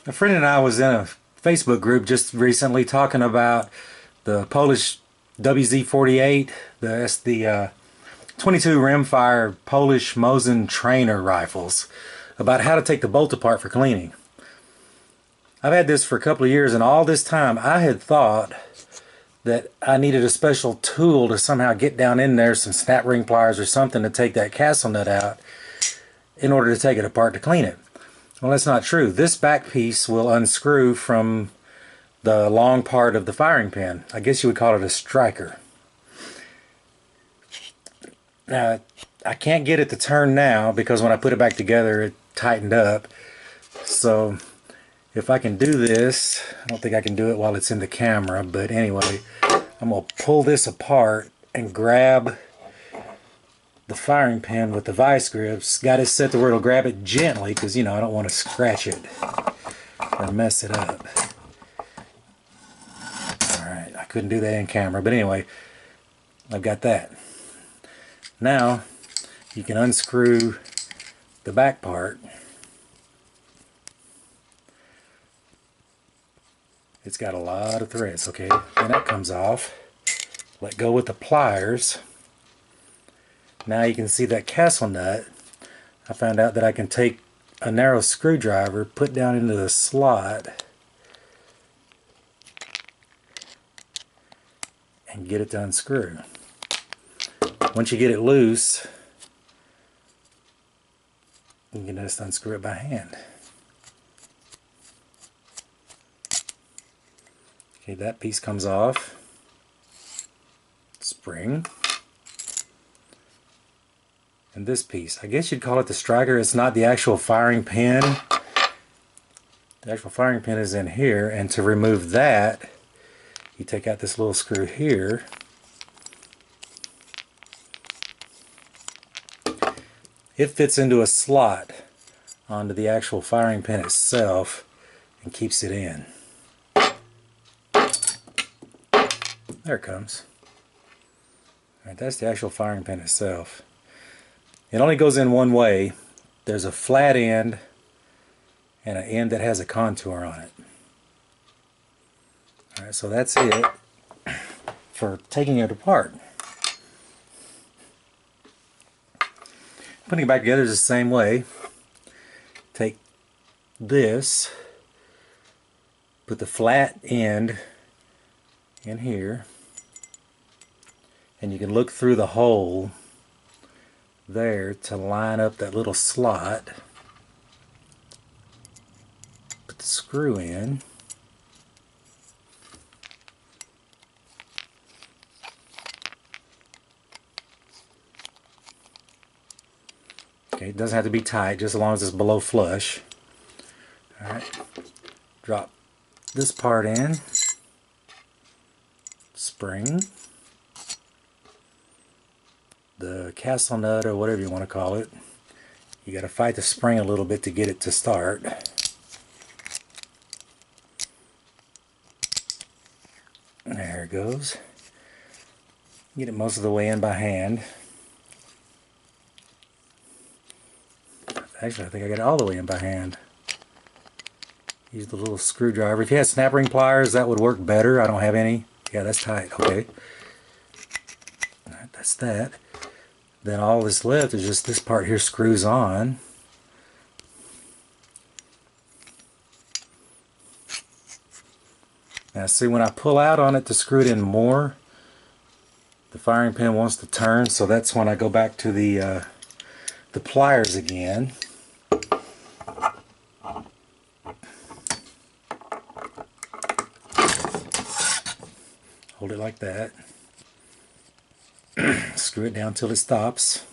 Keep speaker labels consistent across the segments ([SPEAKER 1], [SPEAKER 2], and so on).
[SPEAKER 1] A friend and I was in a Facebook group just recently talking about the Polish WZ-48. That's the 22 rimfire Polish Mosin trainer rifles. About how to take the bolt apart for cleaning. I've had this for a couple of years, and all this time I had thought that I needed a special tool to somehow get down in there, some snap ring pliers or something, to take that castle nut out in order to take it apart to clean it. Well, that's not true. This back piece will unscrew from the long part of the firing pin. I guess you would call it a striker. Now, I can't get it to turn now because when I put it back together it tightened up. So if I can do this, I don't think I can do it while it's in the camera, but anyway, I'm going to pull this apart and grab the firing pin with the vice grips. Got it set to where it'll grab it gently because, you know, I don't want to scratch it or mess it up. Alright, I couldn't do that in camera, but anyway, I've got that. Now you can unscrew the back part. It's got a lot of threads, okay? And that comes off. Let go with the pliers. Now you can see that castle nut. I found out that I can take a narrow screwdriver, put down into the slot, and get it to unscrew. Once you get it loose, you can just unscrew it by hand. Okay, that piece comes off. Spring. And this piece, I guess you'd call it the striker. It's not the actual firing pin. The actual firing pin is in here, and to remove that, you take out this little screw here. It fits into a slot onto the actual firing pin itself and keeps it in. There it comes. Alright, that's the actual firing pin itself. It only goes in one way. There's a flat end and an end that has a contour on it. Alright, so that's it for taking it apart. Putting it back together is the same way. Take this, put the flat end in here, and you can look through the hole there to line up that little slot. Put the screw in. Okay, it doesn't have to be tight, just as long as it's below flush. Alright, drop this part in. Spring. The castle nut, or whatever you want to call it. You got to fight the spring a little bit to get it to start. There it goes. Get it most of the way in by hand. Actually, I think I got it all the way in by hand. Use the little screwdriver. If you had snap ring pliers, that would work better. I don't have any. Yeah, that's tight. Okay. Alright, that's that. Then all that's left is just this part here screws on. Now see, when I pull out on it to screw it in more, the firing pin wants to turn, so that's when I go back to the pliers again. Hold it like that. Screw it down till it stops.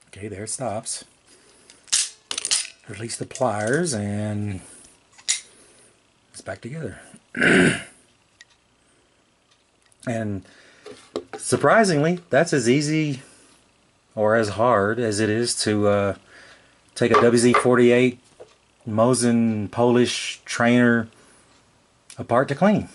[SPEAKER 1] Okay, there it stops. Release the pliers and it's back together. And surprisingly, that's as easy or as hard as it is to take a WZ-48 Mosin Polish trainer apart to clean.